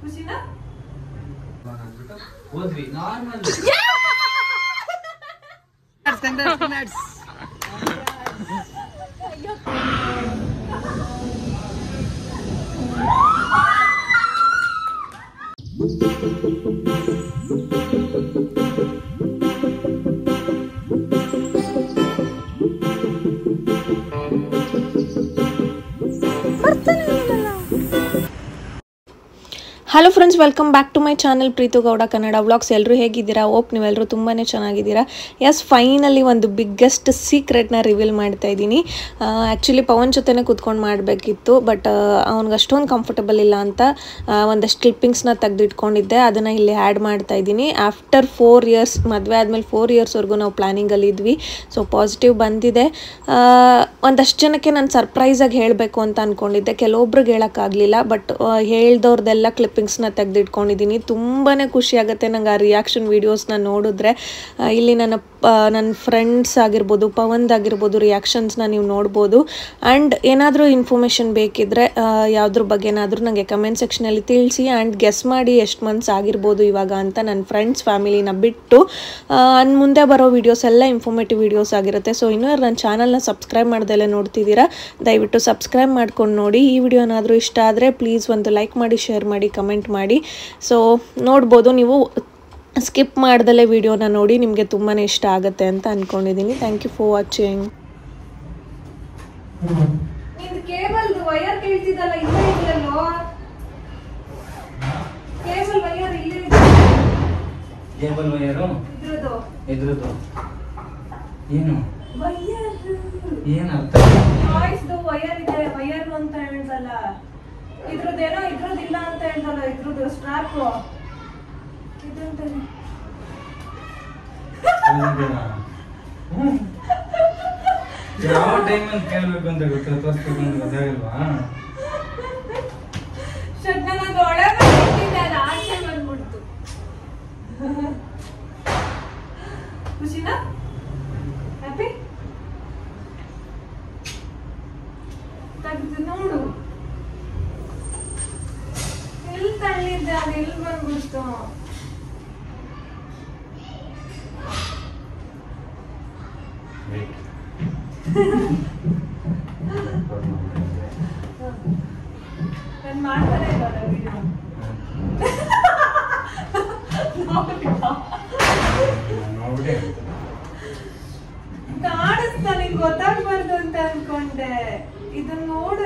ಖುಷಿನಾ? ಹೋದ್ವಿ normal hello friends, welcome back to my channel Preethu Gowda Kannada vlogs. ಎಲ್ಲರೂ ಹೇಗಿದ್ದೀರಾ? ಹೋಪ್ ನೀವೆಲ್ಲರೂ ತುಂಬಾ ಚೆನ್ನಾಗಿದ್ದೀರಾ. ಎಸ್, ಫೈನಲಿ ಒಂದು ಬಿಗ್ಗೆಸ್ಟ್ ಸೀಕ್ರೆಟ್ನ ರಿವೀಲ್ ಮಾಡ್ತಾ ಇದ್ದೀನಿ. ಆ್ಯಕ್ಚುಲಿ ಪವನ್ ಜೊತೆನೇ ಕೂತ್ಕೊಂಡು ಮಾಡಬೇಕಿತ್ತು, ಬಟ್ ಅವ್ನಿಗೆ ಅಷ್ಟೊಂದು ಕಂಫರ್ಟಬಲ್ ಇಲ್ಲ ಅಂತ ಒಂದಷ್ಟು ಕ್ಲಿಪ್ಪಿಂಗ್ಸ್ನ ತೆಗೆದಿಟ್ಕೊಂಡಿದ್ದೆ. ಅದನ್ನು ಇಲ್ಲಿ ಆ್ಯಡ್ ಮಾಡ್ತಾ ಇದ್ದೀನಿ. ಆಫ್ಟರ್ 4 ಇಯರ್ಸ್, ಮದುವೆ ಆದಮೇಲೆ 4 ಇಯರ್ಸ್ವರೆಗೂ ನಾವು ಪ್ಲ್ಯಾನಿಂಗಲ್ಲಿ ಇದ್ವಿ. ಸೊ ಪಾಸಿಟಿವ್ ಬಂದಿದೆ. ಒಂದಷ್ಟು ಜನಕ್ಕೆ ನಾನು ಸರ್ಪ್ರೈಸಾಗಿ ಹೇಳಬೇಕು ಅಂತ ಅಂದ್ಕೊಂಡಿದ್ದೆ, ಕೆಲವೊಬ್ರಿಗೆ ಹೇಳೋಕ್ಕಾಗಲಿಲ್ಲ. ಬಟ್ ಹೇಳ್ದವ್ರದ್ದೆಲ್ಲ ಕ್ಲಿಪ್ಪಿಂಗ್ಸ್ನ ತೆಗೆದಿಟ್ಕೊಂಡಿದ್ದೀನಿ. ತುಂಬಾ ಖುಷಿ ಆಗುತ್ತೆ ನಂಗೆ ಆ ರಿಯಾಕ್ಷನ್ ವೀಡಿಯೋಸ್ನ ನೋಡಿದ್ರೆ. ಇಲ್ಲಿ ನನ್ನ ಫ್ರೆಂಡ್ಸ್ ಆಗಿರ್ಬೋದು, ಪವನ್ದಾಗಿರ್ಬೋದು ರಿಯಾಕ್ಷನ್ಸ್ನ ನೀವು ನೋಡ್ಬೋದು. ಆ್ಯಂಡ್ ಏನಾದರೂ ಇನ್ಫಾರ್ಮೇಷನ್ ಬೇಕಿದ್ದರೆ ಯಾವುದ್ರ ಬಗ್ಗೆ ಏನಾದರೂ ನನಗೆ ಕಮೆಂಟ್ ಸೆಕ್ಷನಲ್ಲಿ ತಿಳಿಸಿ. ಆ್ಯಂಡ್ ಗೆಸ್ ಮಾಡಿ ಎಷ್ಟು ಮಂತ್ಸ್ ಆಗಿರ್ಬೋದು ಇವಾಗ ಅಂತ. ನನ್ನ ಫ್ರೆಂಡ್ಸ್ ಫ್ಯಾಮಿಲಿನ ಬಿಟ್ಟು ಮುಂದೆ ಬರೋ ವೀಡಿಯೋಸ್ ಎಲ್ಲ ಇನ್ಫಾರ್ಮೇಟಿವ್ ವೀಡಿಯೋಸ್ ಆಗಿರುತ್ತೆ. ಸೊ ಇನ್ನೂ ನನ್ನ ಚಾನಲ್ನ ಸಬ್ಸ್ಕ್ರೈಬ್ ಮಾಡ್ದೆಲ್ಲ ನೋಡ್ತಿದ್ದೀರಾ, ದಯವಿಟ್ಟು ಸಬ್ಸ್ಕ್ರೈಬ್ ಮಾಡ್ಕೊಂಡು ನೋಡಿ. ಈ ವಿಡಿಯೋ ಏನಾದರೂ ಇಷ್ಟ ಆದರೆ ಪ್ಲೀಸ್ ಒಂದು ಲೈಕ್ ಮಾಡಿ, ಶೇರ್ ಮಾಡಿ, ಕಮೆಂಟ್ ಮಾಡಿ. ಸೊ ನೋಡ್ಬೋದು, ನೀವು ಸ್ಕಿಪ್ ಮಾಡ್ದಲೇ ವಿಡಿಯೋನ ನೋಡಿ, ನಿಮಗೆ ತುಂಬಾ ಇಷ್ಟ ಆಗುತ್ತೆ ಅಂತ ಅಂದ್ಕೊಂಡಿದ್ದೀನಿ. Thank you for watching. Cable wire ಕೇಳ್ತಿದ್ದಲ್ಲ, ಇಲ್ಲೇ ಇದೆಯಲ್ಲೋ ಕೇಬಲ್ ವೈರ್, ಇಲ್ಲೇ ಇದೆ. ಕೇಬಲ್ ವೈರು ಇದ್ರದ್ದು ಏನು ವೈರ್, ಏನು ಅರ್ಥ? ವಾಯ್ಸ್ದು ವೈರ್ ಇದೆ. ವೈರ್ ಅಂತ ಹೇಳ್ದಲ್ಲ, ಇದ್ರದ್ದೇನೋ ಇದ್ರದ್ದಿಲ್ಲ ಅಂತ ಹೇಳ್ದಲ್ಲ. ಇದ್ರದ್ದು ಸ್ಟ್ರಾಪ್ ಇದಂತಾನೆ. ಯಾವ ಟೈಮಲ್ಲಿ ಕೇಳಬೇಕು ಅಂತ ತೋರಿಸ್ಬೇಕು ಅಂತ ಗೊತ್ತಾಗಲ್ವಾ? ನನಗೆ ಒಳಗೆ ಅದು ಆಚೆ ಬಂದ್ಬಿಡ್ತು. ಖುಷಿನಾ? ಹ್ಯಾಪಿ? ತೆಗ್ದು ನೋಡು, ಎಲ್ಲಿ ತಳ್ಳಿದ್ದೆ, ಅದು ಎಲ್ಲಿ ಬಂದ್ಬಿಡ್ತು. ನಾನು ಮಾಡ್ತಾನೆ ಇರೋಲ್ಲ ವಿಡಿಯೋ. ಕಾಣಿಸ್ತಾ, ನಿಂಗೆ ಗೊತ್ತಾಗ್ಬಾರ್ದು ಅಂತ ಅನ್ಕೊಂಡೆ. ಇದನ್ನ ನೋಡು,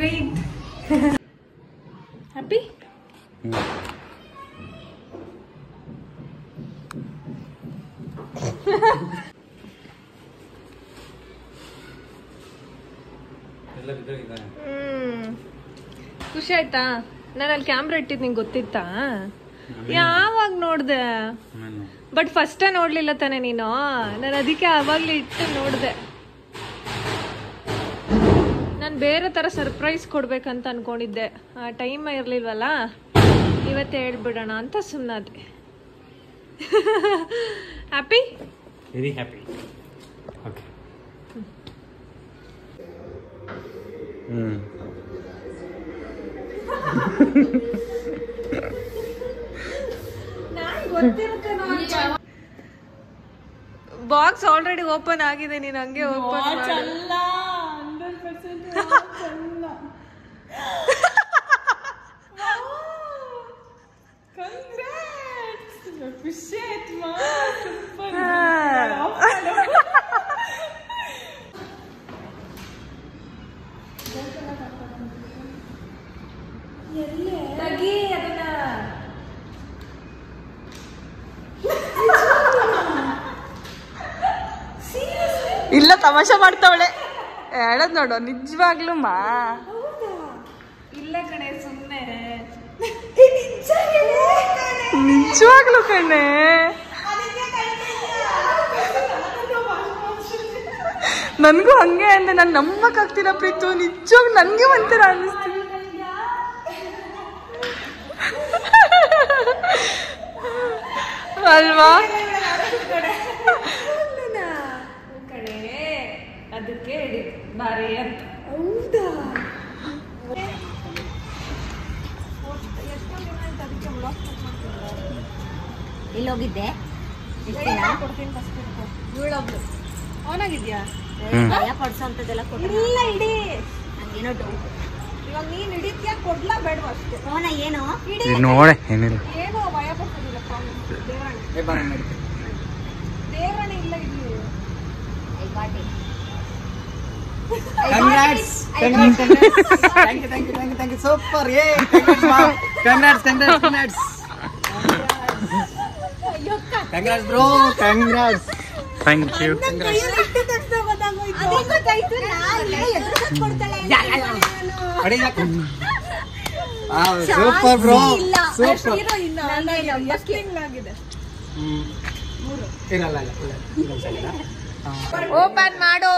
ವೇಟ್. ಹ್ಯಾಪಿ? ಖುಷಿ ಆಯ್ತಾ? ನಾನು ಅಲ್ಲಿ ಕ್ಯಾಮ್ರಾ ಇಟ್ಟಿದ್ದು ನಿಂಗೆ ಗೊತ್ತಿತ್ತಾ? ಯಾವಾಗ ನೋಡ್ದೆ? ಬಟ್ ಫಸ್ಟೇ ನೋಡ್ಲಿಲ್ಲ ತಾನೆ ನೀನು. ನಾನು ಅದಕ್ಕೆ ಆವಾಗಲೇ ಇಟ್ಟು ನೋಡಿದೆ. ನಾನು ಬೇರೆ ಥರ ಸರ್ಪ್ರೈಸ್ ಕೊಡ್ಬೇಕಂತ ಅನ್ಕೊಂಡಿದ್ದೆ. ಆ ಟೈಮ್ ಇರಲಿಲ್ವಲ್ಲ, ಇವತ್ತೇ ಹೇಳ್ಬಿಡೋಣ ಅಂತ ಸುಮ್ಮನಾದೆ. Happy? Very happy. Okay. Box already open ಆಗಿದೆ, ನೀನು ಹಂಗೆ ಓಪನ್ ಮಾಡಲ್ಲ. ಇಲ್ಲ, ತಮಾಷೆ ಮಾಡ್ತಾವಳೆ. ಹೇಳದ್ ನೋಡು, ನಿಜವಾಗ್ಲೂ ಮಾ ಇಲ್ಲ ಕಣೆ, ಸುಮ್ಮನೆ. ನಿಜವಾಗ್ಲೂ ಕಣೆ. ನನ್ಗೂ ಹಂಗೆ ಅಂದೆ. ನಾನು ನಂಬಕ್ ಆಗ್ತಿಲ್ಲ ಪ್ರೀತು, ನಿಜವಾಗ್ ನನ್ಗೆ ಒಂಥರ ಅನ್ನಿಸ್ತೀನಿ. ಅಲ್ವಾ? ಬಾರಿ ಅಂತ. ಹೌದಾ? ಇಲ್ಲಿ ಹೋಗಿದ್ದೆ ಅವನಾಗಿದ್ಯಾ? ಭಯ ಪಡಿಸೋಂಥದ್ದೆಲ್ಲ ಇಲ್ಲ ಇಡಿ. ಹಂಗೇನೋ ಡೌಟ್. ಇವಾಗ ನೀನ್ ಹಿಡಿತ್ಯಾ ಕೊಡ್ಲಾ ಬೇಡವಾ ಅಷ್ಟೇ. ಫೋನ ಏನು ನೋಡೆ ಏನಿಲ್ಲ. ಏನೋ ಭಯ ಪಡ್ತಿದ್ದಿಲ್ಲಪ್ಪ. ದೇವರಾಣೆ ಇಲ್ಲ ಇಲ್ಲಿ. Congrats! Thank you. Super! Yay! Congrats, mom! Congrats! Congrats, bro! Congrats! Thank you. Super, bro! Super! Open ಮಾಡು.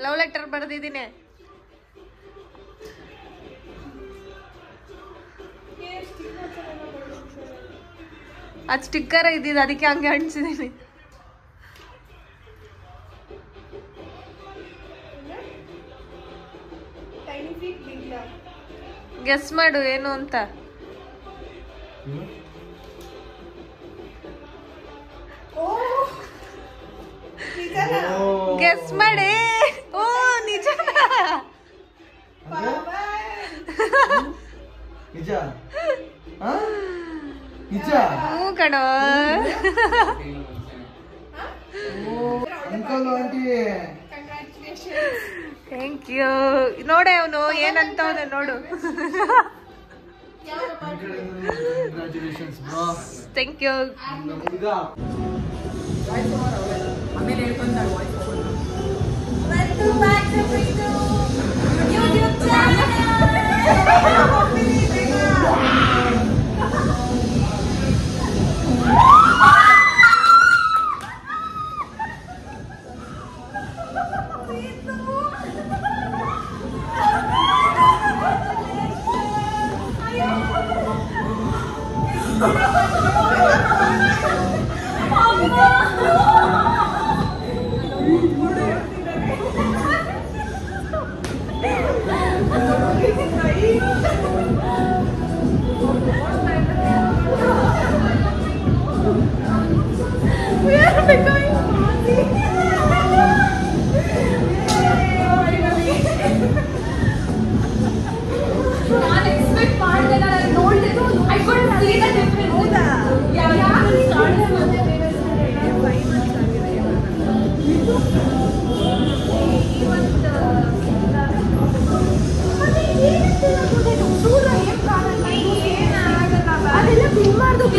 ಲವ್ ಲೆಟರ್ ಬರ್ದಿದ್ದೀನಿ. ಅದ್ ಸ್ಟಿಕ್ಕರ್ ಇದ್ದಿದ್ದು ಅದಕ್ಕೆ ಹಂಗೆ ಅಂಟಿಸಿದೀನಿ. ಗೆಸ್ ಮಾಡು ಏನು ಅಂತ. ಗೆಸ್ ಮಾಡಿ. ಓ ನಿಜ ಹ್ಞೂ ಕಣೋ. Thank you. ನೋಡೆ ಅವನು ಏನಂತ ನೋಡು. Thank you.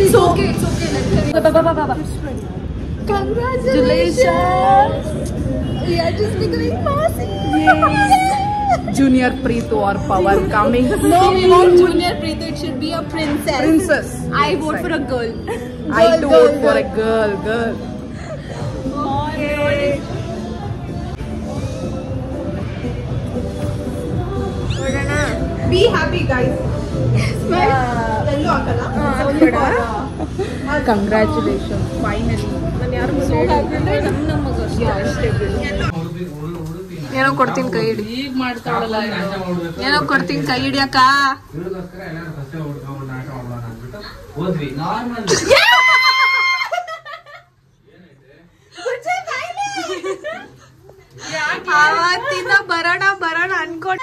It's okay. Congratulations! We are just becoming passing. Junior Preetu or Power coming. No, we want Junior Preetu. It should be a princess. Princess. I vote for a girl. I too vote for a girl. Okay. Be happy, guys. Congratulations. Finally. ಏನೋ ಕೊಡ್ತೀನಿ ಕೈ ಹಿಡಿ. ಈಗ ಮಾಡ್ತಾಳಲ್ಲ ಏನೋ ಕೊಡ್ತೀನಿ ಕೈ ಹಿಡಿಯಕ್ಕ. ಅವತ್ತಿಂದ ಬರೋಣ ಅನ್ಕೊಂಡ